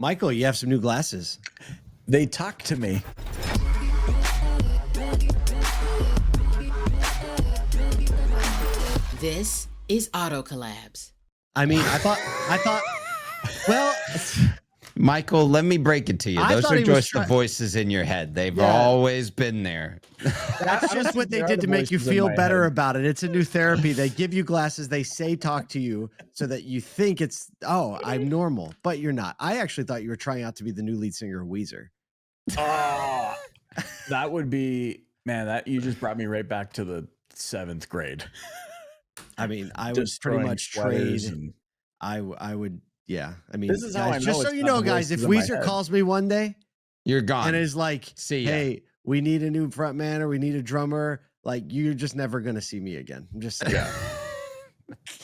Michael, you have some new glasses. They talk to me. This is Auto Collabs. I mean, I thought, well, Michael, let me break it to you. I Those thought are he was just the try- voices in your head. They've Yeah. always been there. that's just what they did to make you feel better about it. It's a new therapy. They give you glasses. They say talk to you so that you think it's, oh, I'm normal, but you're not. I actually thought you were trying out to be the new lead singer of Weezer. Oh, that would be, man, that you just brought me right back to the 7th grade. I mean, I would pretty Destroying much sweaters trade. and- I would, yeah. I mean, This is how I guys, know just so it's you not know, the guys, if voices in my Weezer head. calls me one day You're gone. and is like, See ya. hey, we need a new front man or we need a drummer, like, you're just never going to see me again. I'm just saying. Yeah.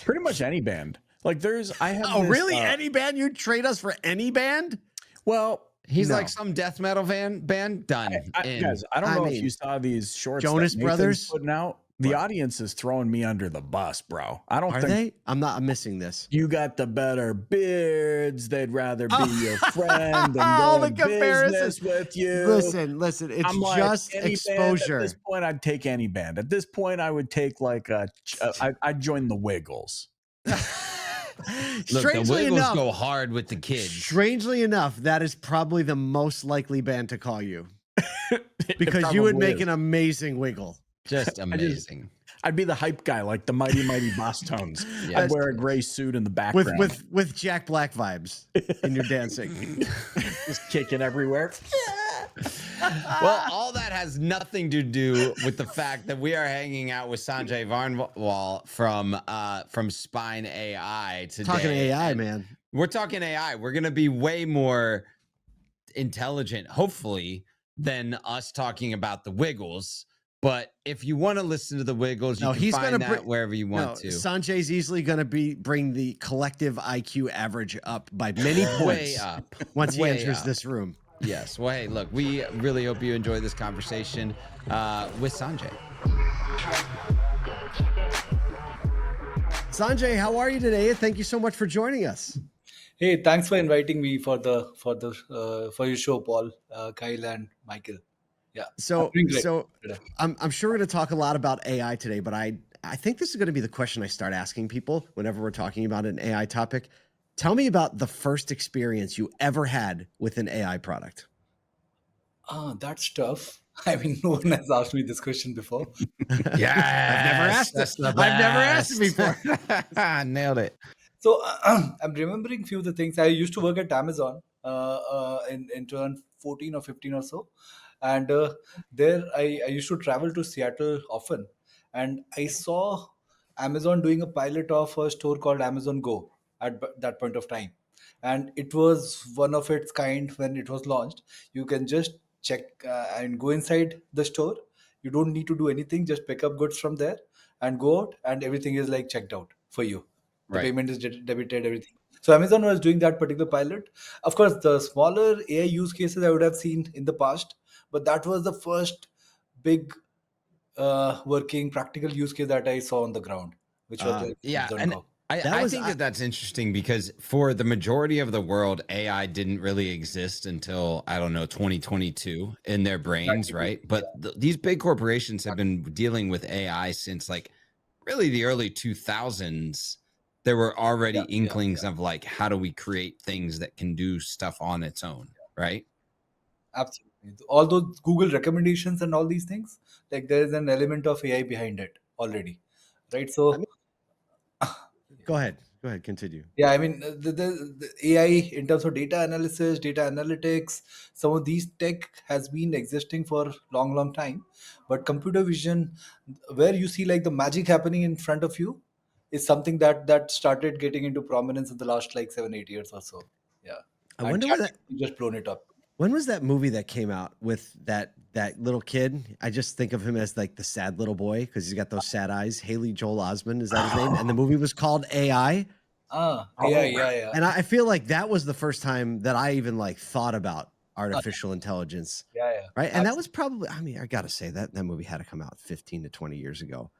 Pretty much any band. Like I have Oh, this, really? Any band? You'd trade us for any band? Well, He's no. like some death metal band done. Guys, I don't know if you saw these shorts Jonas that Nathan's Brothers? putting out. The What? audience is throwing me under the bus, bro. I don't Are think they? I'm missing this. you got the better beards. They'd rather be Oh. your friend than All go the in comparisons. business with you. Listen, it's I'm like, just any exposure. Band, at this point, I'd take any band. At this point, I would take like I'd join the Wiggles. Look, the Strangely Wiggles enough, go hard with the kids. strangely enough, that is probably the most likely band to call you It because you would probably make is. an amazing wiggle. Just amazing. I'd be the hype guy, like the Mighty Boss Tones. Yeah. I'd wear a gray suit in the background, with Jack Black vibes in your dancing. just kicking everywhere. Well, all that has nothing to do with the fact that we are hanging out with Sanjay Varnwal from Spyne AI today. Talking AI, And man. We're talking AI. We're going to be way more intelligent, hopefully, than us talking about the Wiggles. But if you want to listen to the Wiggles, you can find that wherever you want to. Sanjay's easily going to bring the collective IQ average up by many points Way up. once he Way enters up. this room. Yes. Well, hey, look, we really hope you enjoy this conversation with Sanjay. Sanjay, how are you today? Thank you so much for joining us. Hey, thanks for inviting me for your show, Paul, Kyle, and Michael. Yeah. So, I'm doing great so today. I'm sure we're going to talk a lot about AI today, but I think this is going to be the question I start asking people whenever we're talking about an AI topic. Tell me about the first experience you ever had with an AI product. That's tough. I mean, no one has asked me this question before. Yeah, I've never asked it before. Nailed it. So I'm remembering few of the things. I used to work at Amazon in 2014 or 15 or so, and there I used to travel to Seattle often, and I saw Amazon doing a pilot of a store called Amazon Go at that point of time, and it was one of its kind when it was launched. You can just check and go inside the store. You don't need to do anything. Just pick up goods from there and go out, and everything is like checked out for you. The Right. payment is debited, everything. So Amazon was doing that particular pilot. Of course, the smaller AI use cases I would have seen in the past, but that was the first big working practical use case that I saw on the ground, which was like Yeah, Amazon and Go. I think that's interesting because for the majority of the world, AI didn't really exist until, I don't know, 2022 in their brains, right? But these big corporations have been dealing with AI since like really the early 2000s. There were already inklings of like, how do we create things that can do stuff on its own, right? Absolutely. All those Google recommendations and all these things, like there is an element of AI behind it already, right? So Go ahead, continue. yeah, I mean, the AI in terms of data analysis, data analytics, some of these tech has been existing for long, long time. But computer vision, where you see like the magic happening in front of you, is something that started getting into prominence in the last like 7, 8 years or so. Yeah, I and wonder where that. ChatGPT just blown it up. When was that movie that came out with that little kid? I just think of him as like the sad little boy because he's got those sad eyes. Haley Joel Osment, is that his name? And the movie was called AI. Yeah. And I feel like that was the first time that I even like thought about artificial intelligence. Yeah. Right. And that was probably, I mean, I got to say that movie had to come out 15 to 20 years ago.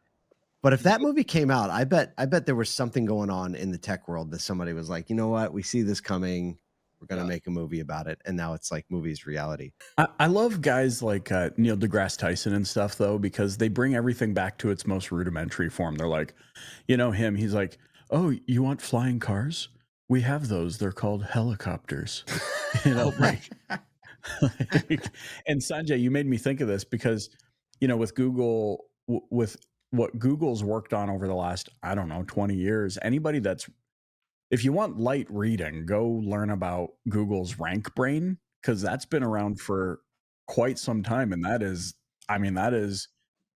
But if that movie came out, I bet there was something going on in the tech world that somebody was like, you know what? We see this coming. we're going to make a movie about it. And now it's like movies reality. I love guys like Neil deGrasse Tyson and stuff, though, because they bring everything back to its most rudimentary form. They're like, he's like, oh, you want flying cars? We have those. They're called helicopters. Right. And Sanjay, you made me think of this because, with Google, with what Google's worked on over the last, 20 years, if you want light reading, go learn about Google's Rank Brain, because that's been around for quite some time. And that is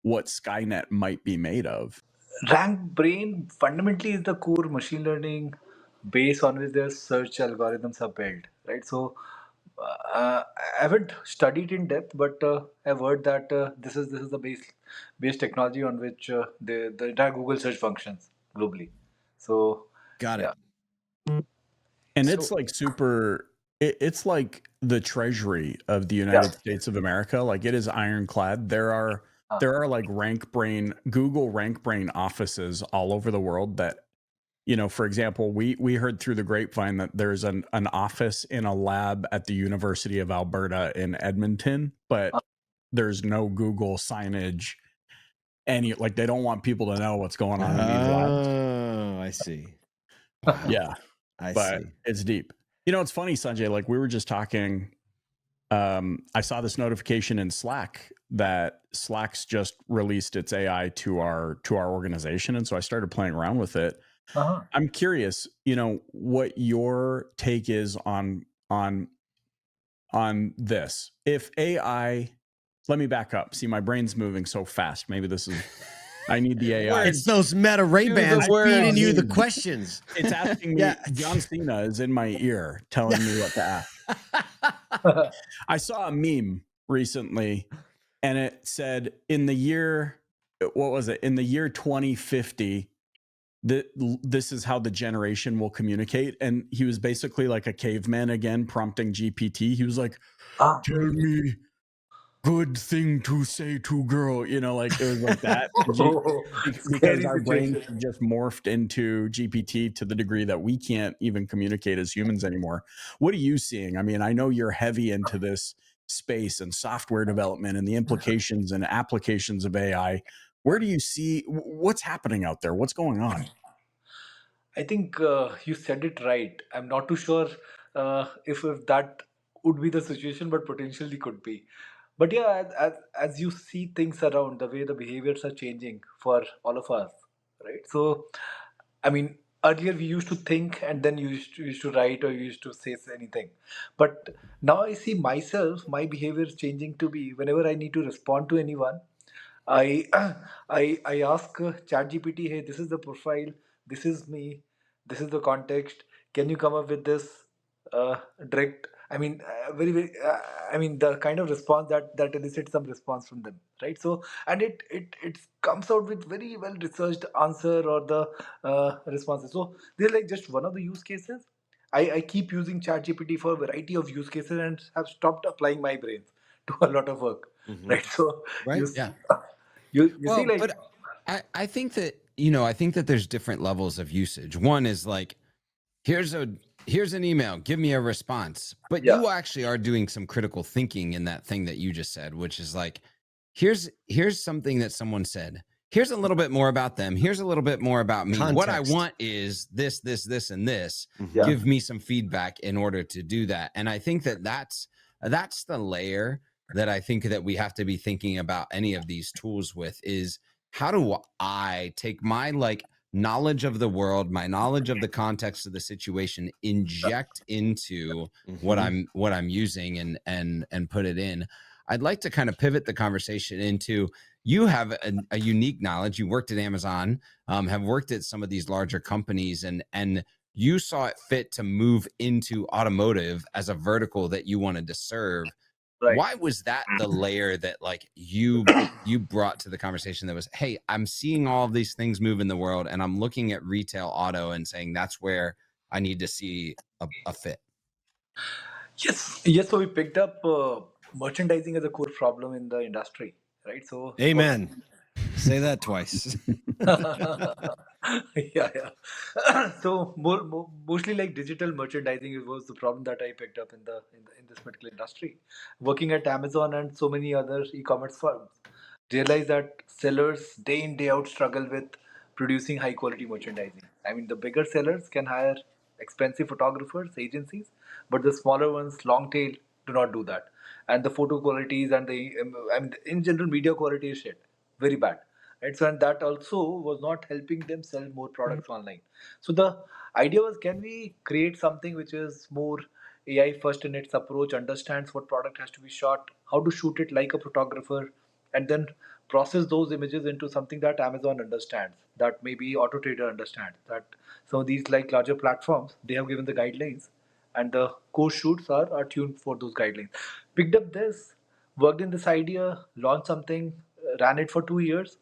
what Skynet might be made of. Rank brain fundamentally is the core machine learning base on which their search algorithms are built, right? So I haven't studied in depth, but I've heard that this is the base technology on which the entire Google search functions globally. So Got it. yeah. And it's like it's like the treasury of the United States of America. Like, it is ironclad. There are like Google Rank Brain offices all over the world that, for example, we heard through the grapevine that there's an office in a lab at the University of Alberta in Edmonton, but there's no Google signage. They don't want people to know what's going on in these labs. Oh, I see. Wow. Yeah. I But see. it's deep. It's funny, Sanjay, like we were just talking, I saw this notification in Slack that Slack's just released its AI to our organization. And so I started playing around with it. Uh-huh. I'm curious, what your take is on this. If AI, let me back up. See, my brain's moving so fast. Maybe this is, I need the AI. It's those Meta Ray-Bans feeding you the questions. It's asking me. John Cena is in my ear telling me what to ask. I saw a meme recently and it said in the year 2050, this is how the generation will communicate. And he was basically like a caveman again, prompting GPT. He was like, tell me good thing to say to girl, like it was like that. Because our brains have just morphed into GPT to the degree that we can't even communicate as humans anymore. What are you seeing? I mean, I know you're heavy into this space and software development and the implications and applications of AI. Where do you see what's happening out there? What's going on? I think you said it right. I'm not too sure if that would be the situation, but potentially could be. But yeah, as you see things around, the way the behaviors are changing for all of us, right? So, I mean, earlier we used to think and then used to write or you used to say anything. But now I see myself, my behavior is changing to be whenever I need to respond to anyone, I I ask ChatGPT, hey, this is the profile, this is me, this is the context. Can you come up with this direct? I mean, I mean, the kind of response that elicits some response from them, right? So, and it comes out with very well researched answer or the responses. So they're like just one of the use cases. I keep using ChatGPT for a variety of use cases and have stopped applying my brains to a lot of work, right? So you see, you see, like, but I think that I think that there's different levels of usage. One is like, here's an email, give me a response. But you actually are doing some critical thinking in that thing that you just said, which is like, here's something that someone said. Here's a little bit more about them. Here's a little bit more about me. Context. What I want is this, and this. Give me some feedback in order to do that. And I think that that's the layer that I think that we have to be thinking about any of these tools with is how do I take my knowledge of the world, my knowledge of the context of the situation, inject into what I'm using and put it in. I'd like to kind of pivot the conversation into, you have a unique knowledge. You worked at Amazon, have worked at some of these larger companies, and you saw it fit to move into automotive as a vertical that you wanted to serve. Right. Why was that the layer that you brought to the conversation that was, hey, I'm seeing all of these things move in the world and I'm looking at retail auto and saying that's where I need to see a fit? Yes. So we picked up merchandising as a core problem in the industry, right? So amen. Say that twice. Yeah, yeah. So mostly like digital merchandising was the problem that I picked up in this particular industry. Working at Amazon and so many other e-commerce firms, realize that sellers day in day out struggle with producing high quality merchandising. I mean, the bigger sellers can hire expensive photographers, agencies, but the smaller ones, long tail, do not do that. And the photo qualities and I mean, in general, media quality is shit, very bad, right? So and that also was not helping them sell more products online. So the idea was, can we create something which is more AI first in its approach, understands what product has to be shot, how to shoot it like a photographer, and then process those images into something that Amazon understands, that maybe Auto Trader understands, that some of these like larger platforms, they have given the guidelines, and the core shoots are tuned for those guidelines. Picked up this, worked in this idea, launched something, ran it for 2 years,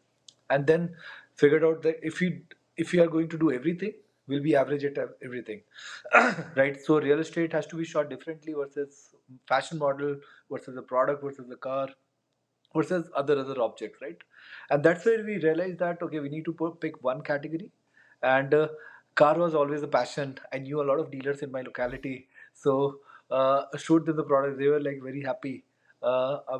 and then figured out that if you are going to do everything, we'll be average at everything. Right? So real estate has to be shot differently versus fashion model versus a product versus a car versus other objects, right? And that's where we realized that okay, we need to pick one category, and car was always a passion. I knew a lot of dealers in my locality, so showed them the product. They were like very happy.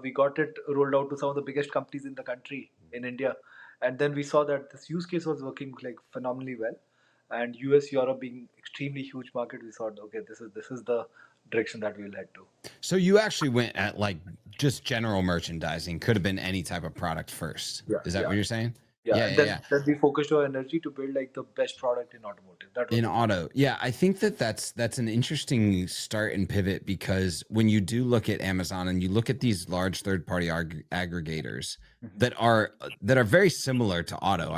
We got it rolled out to some of the biggest companies in the country in India, and then we saw that this use case was working like phenomenally well. And US, Europe being extremely huge market, we thought okay, this is the direction that we'll head to. So you actually went at like just general merchandising, could have been any type of product first. Yeah, Is that yeah. what you're saying? Yeah, Yeah, and yeah, then yeah. then we focused our energy to build like the best product in automotive. That was In the goal. auto. Yeah, I think that's an interesting start and pivot, because when you do look at Amazon and you look at these large third-party aggregators that are very similar to auto.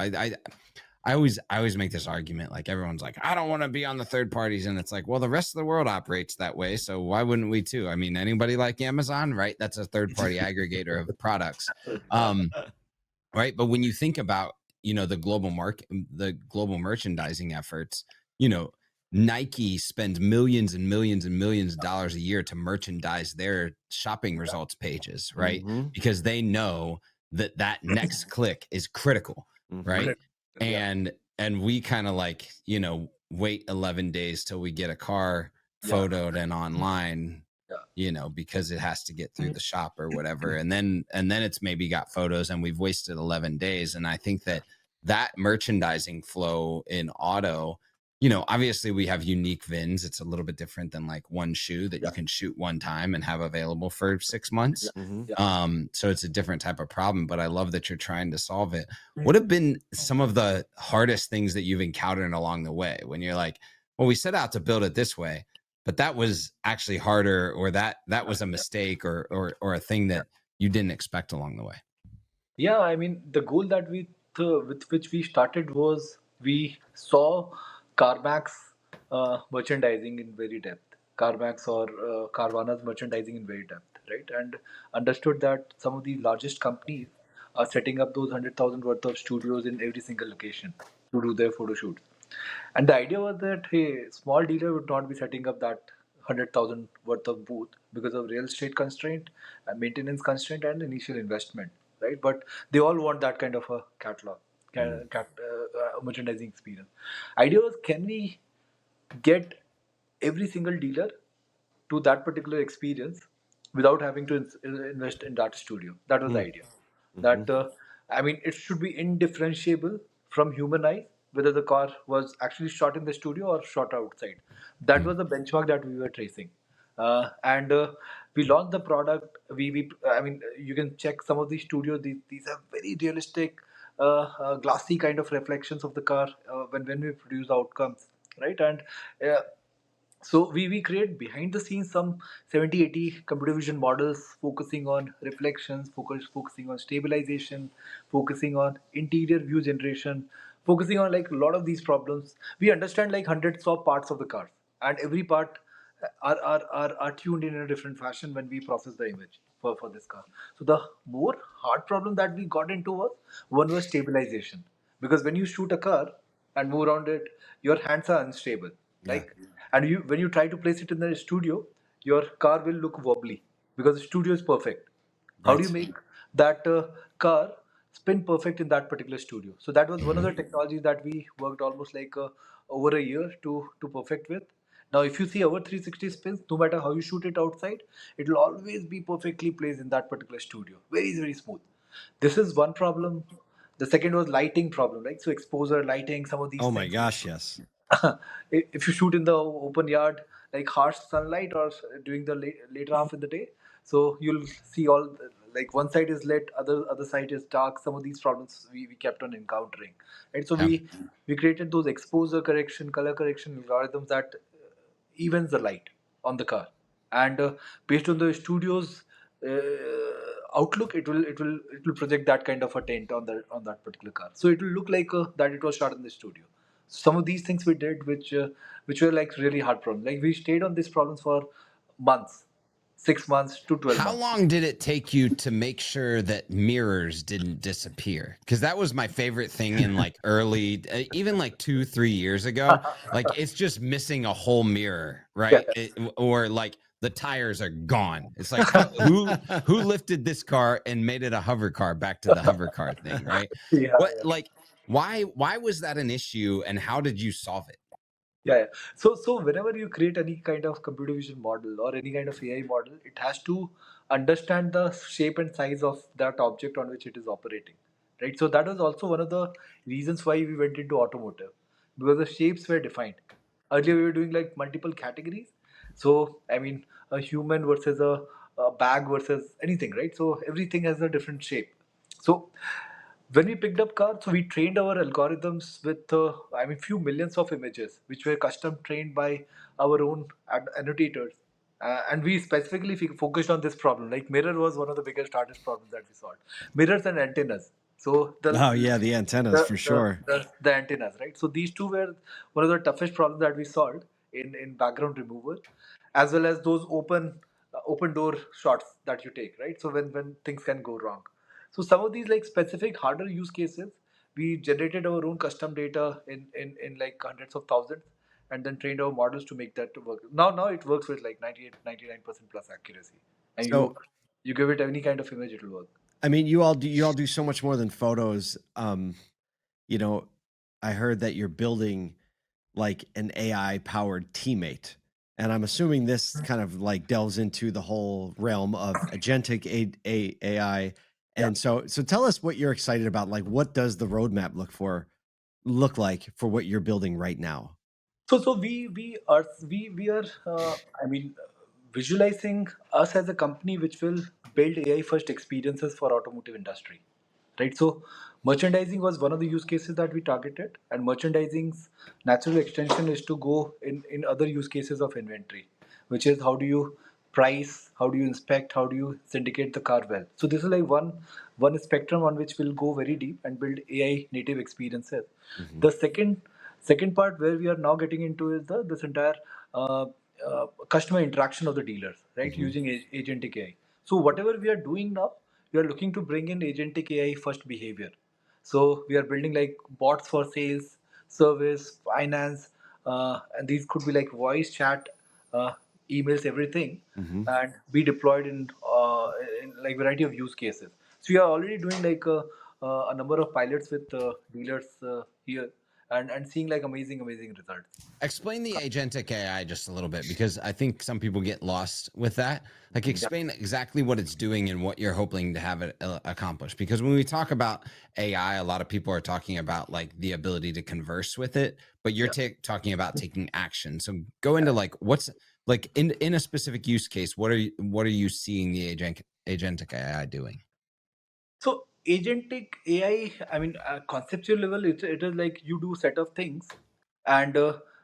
I always make this argument, like everyone's like, I don't want to be on the third parties, and it's like, well, the rest of the world operates that way, so why wouldn't we too? I mean, anybody like Amazon, right? That's a third party aggregator of products. Right. But when you think about, the global market, the global merchandising efforts, Nike spends millions and millions and millions of dollars a year to merchandise their shopping results pages, right? Mhm. Because they know that next click is critical, right? Correct. Yeah. And we kind of like, wait 11 days till we get a car Yeah. photoed and online, Yeah. because it has to get through the shop or whatever. And then it's maybe got photos and we've wasted 11 days. And I think that merchandising flow in auto, obviously we have unique VINs. It's a little bit different than like one shoe that you can shoot one time and have available for 6 months. Mhm. So it's a different type of problem, but I love that you're trying to solve it. What have been some of the hardest things that you've encountered along the way when you're like, well, we set out to build it this way, but that was actually harder, or that was a mistake, or a thing that you didn't expect along the way? Yeah, I mean, the goal that with which we started was we saw CarMax merchandising in very depth, CarMax or Carvana's merchandising in very depth, right? And understood that some of the largest companies are setting up those 100,000 worth of studios in every single location to do their photo shoots. And the idea was that hey, small dealer would not be setting up that 100,000 worth of booth because of real estate constraint, and maintenance constraint, and initial investment, right? But they all want that kind of a catalog, merchandising experience. Idea was, can we get every single dealer to that particular experience without having to invest in that studio? That was the idea. That I mean, it should be indifferentiable from human eye whether the car was actually shot in the studio or shot outside. That was the benchmark that we were tracing. And we launched the product. We I mean, you can check some of these studios. These are very realistic, glassy kind of reflections of the car when we produce the outcomes, right? And uh, so we create behind the scenes some 70-80 computer vision models focusing on reflections, focusing on stabilization, focusing on interior view generation, focusing on like a lot of these problems. We understand like hundreds of parts of the car, and every part are tuned in a different fashion when we process the image for this car. So the more hard problem that we got into was, one was stabilization, because when you shoot a car and move around it, your hands are unstable, like, and you when you try to place it in the studio, your car will look wobbly because the studio is perfect. How do you Right. make that car spin perfect in that particular studio. So that was one of the technologies that we worked almost like over a year to perfect with. Now, if you see our 360 spins, no matter how you shoot it outside, it will always be perfectly placed in that particular studio. Very, very smooth. This is one problem. The second was lighting problem, right? So exposure, lighting, some of these Oh my things. gosh, yes. If you shoot in the open yard, like harsh sunlight or during the later half in the day, so you'll see all like one side is lit, other side is dark. Some of these problems we kept on encountering, right? So Yeah. we created those exposure correction, color correction algorithms that evens the light on the car, and based on the studio's outlook, it will project that kind of a tint on that particular car. So it will look like that it was shot in the studio. Some of these things we did, which were like really hard problems. Like we stayed on these problems for months, 6 months to 12 How months. long did it take you to make sure that mirrors didn't disappear? Because that was my favorite thing in like early, even like 2-3 years ago. Like it's just missing a whole mirror, right? Or like the tires are gone. It's like who lifted this car and made it a hover car back to the hover car thing, right? Yeah, What yeah. like why was that an issue and how did you solve it? Yeah, yeah. So whenever you create any kind of computer vision model or any kind of AI model, it has to understand the shape and size of that object on which it is operating, right? So that was also one of the reasons why we went into automotive, because the shapes were defined. Earlier we were doing like multiple categories. So I mean, a human versus a bag versus anything, right? So everything has a different shape. So when we picked up cars, so we trained our algorithms with, I mean, few millions of images, which were custom trained by our own annotators. And we specifically focused on this problem. Like mirror was one of the biggest hardest problems that we solved. Mirrors and antennas. So Oh yeah, the antennas for sure. the antennas, right? So these two were one of the toughest problems that we solved in background removal, as well as those open door shots that you take, right? So when things can go wrong. So some of these like specific harder use cases, we generated our own custom data in like hundreds of thousands, and then trained our models to make that to work. Now it works with like 98, 99% plus accuracy, and So you give it any kind of image, it will work. I mean, you all do so much more than photos. You know, I heard that you're building like an AI powered teammate. And I'm assuming this kind of like delves into the whole realm of agentic AI. Yeah. And so tell us what you're excited about. Like, what does the roadmap look like for what you're building right now? So we are I mean visualizing us as a company which will build AI first experiences for automotive industry, right? So merchandising was one of the use cases that we targeted, and merchandising's natural extension is to go in other use cases of inventory, which is how do you price, how do you inspect, how do you syndicate the car well. So this is like one spectrum on which we'll go very deep and build AI native experiences. Mhm. The second part where we are now getting into is the this entire uh, customer interaction of the dealers, right? Mhm. Using agentic AI. So whatever we are doing now, we are looking to bring in agentic AI first behavior. So we are building like bots for sales, service, finance, and these could be like voice, chat, uh, emails, everything, Mhm. and be deployed in like variety of use cases. So we are already doing like a number of pilots with dealers here, and seeing like amazing results. Explain the agentic AI just a little bit because I think some people get lost with that. Like, explain exactly what it's doing and what you're hoping to have it accomplish. Because when we talk about AI, a lot of people are talking about like the ability to converse with it, but you're talking about taking action. So go into like what's like in a specific use case. What are you seeing the agentic AI doing? So agentic AI, I mean, conceptual level, it is like you do set of things, and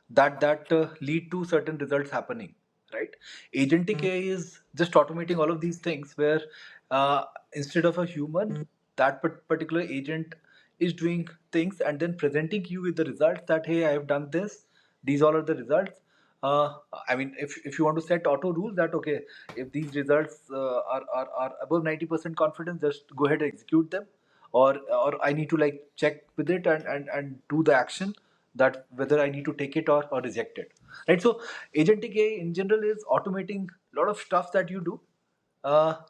that lead to certain results happening, right? Agentic AI is just automating all of these things where instead of a human, that particular agent is doing things and then presenting you with the results that hey, I have done this. These all are the results. Uh, I mean, if you want to set auto rules that okay, if these results are above 90% confidence, just go ahead and execute them, or I need to like check with it and do the action that whether I need to take it or reject it, right? So agentic AI in general is automating a lot of stuff that you do.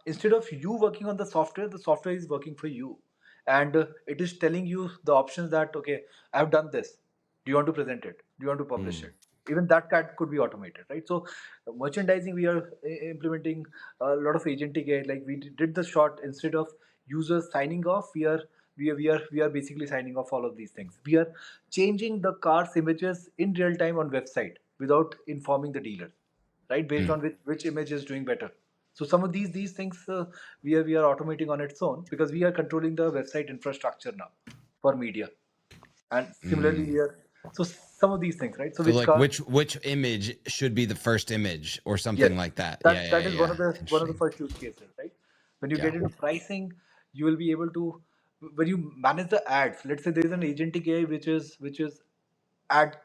Instead of you working on the software is working for you, and it is telling you the options that, okay, I've done this. Do you want to present it? Do you want to publish it? Even that could be automated, right? So merchandising, we are implementing a lot of agentic AI. Like we did the shot, instead of users signing off, we are basically signing off all of these things. We are changing the car's images in real time on website without informing the dealer, right? Based on which image is doing better. So some of these things, we are automating on its own, because we are controlling the website infrastructure now for media. And similarly here, so some of these things, right? So So which like car? which image should be the first image or something Yes, like that. that is one Yeah. of the Interesting. first use cases, right? When you Yeah. get into pricing, you will be able to, when you manage the ads. Let's say there is an agentic AI which is ad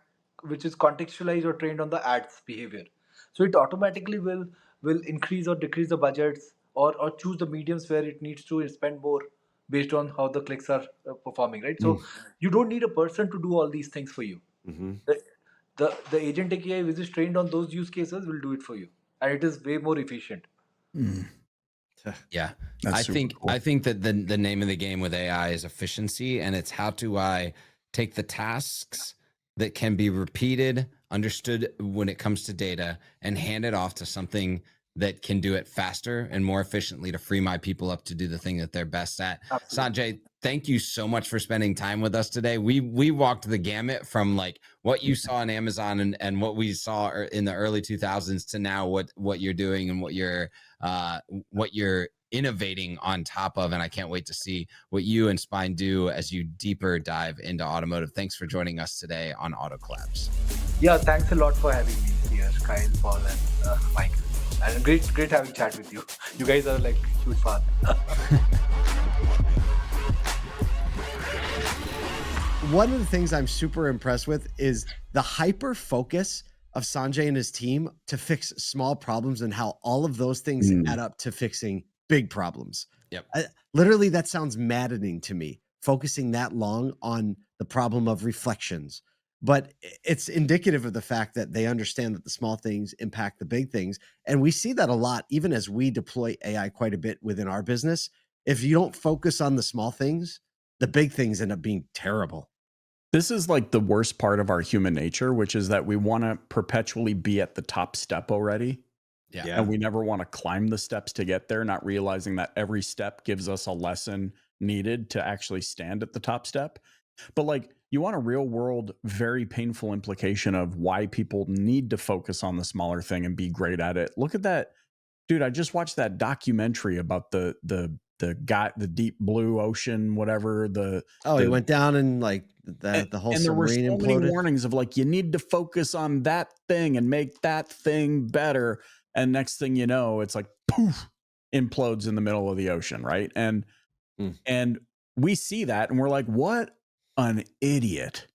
which is contextualized or trained on the ads behavior. So it automatically will increase or decrease the budgets, or choose the mediums where it needs to spend more based on how the clicks are performing, right? So you don't need a person to do all these things for you. The, the agentic AI which is trained on those use cases will do it for you, and it is way more efficient. Yeah. That's super cool. I think that the name of the game with AI is efficiency, and it's how do I take the tasks that can be repeated, understood when it comes to data, and hand it off to something that can do it faster and more efficiently to free my people up to do the thing that they're best at. Absolutely. Sanjay, thank you so much for spending time with us today. We walked the gamut from like what you saw on Amazon and what we saw in the early 2000s to now what you're doing and what you're innovating on top of. And I can't wait to see what you and Spyne do as you deeper dive into automotive. Thanks for joining us today on Auto Collabs. Yeah, thanks a lot for having me here, Kyle, Paul, and Mike. And great having chat with you. You guys are like huge fun. One of the things I'm super impressed with is the hyper focus of Sanjay and his team to fix small problems, and how all of those things add up to fixing big problems. Yep. Literally, that sounds maddening to me, focusing that long on the problem of reflections. But it's indicative of the fact that they understand that the small things impact the big things. And we see that a lot, even as we deploy AI quite a bit within our business. If you don't focus on the small things, the big things end up being terrible. This is like the worst part of our human nature, which is that we want to perpetually be at the top step already. Yeah. And we never want to climb the steps to get there, not realizing that every step gives us a lesson needed to actually stand at the top step. But like, you want a real world, very painful implication of why people need to focus on the smaller thing and be great at it. Look at that. Dude, I just watched that documentary about the guy, the deep blue ocean, whatever. He went down and like the whole and there were submarine so many imploded. warnings of like, you need to focus on that thing and make that thing better. And next thing you know, it's like poof, implodes in the middle of the ocean, right? And we see that and we're like, what an idiot.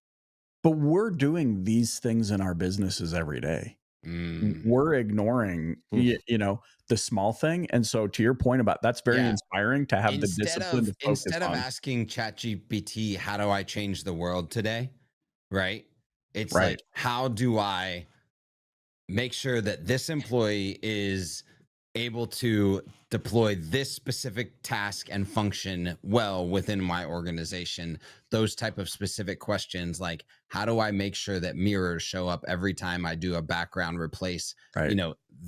But we're doing these things in our businesses every day. We're ignoring the small thing. And so to your point about that's very inspiring to have the discipline to focus instead of on. asking ChatGPT, how do I change the world today? Right? It's Right. like, how do I make sure that this employee is able to deploy this specific task and function well within my organization? Those type of specific questions, like how do I make sure that mirrors show up every time I do a background replace? Right.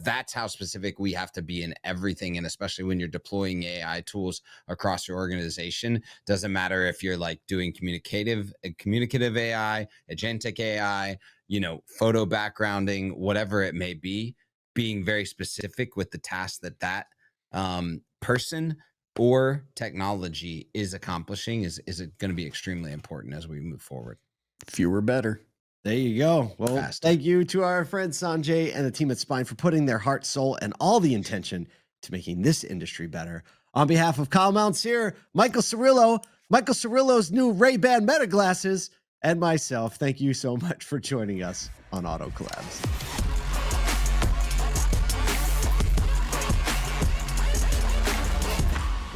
That's how specific we have to be in everything. And especially when you're deploying AI tools across your organization, doesn't matter if you're like doing communicative AI, agentic AI, photo backgrounding, whatever it may be, being very specific with the task that person or technology is accomplishing is going to be extremely important as we move forward. Fewer better. There you go. Well, Faster. thank you to our friend Sanjay and the team at Spyne for putting their heart, soul, and all the intention to making this industry better. On behalf of Kyle Mountsier, Michael Cirillo's new Ray-Ban Meta glasses, and myself, thank you so much for joining us on Auto Collabs.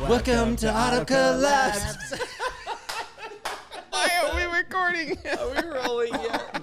Welcome to Auto Collabs. Why are we recording? Are we rolling yet?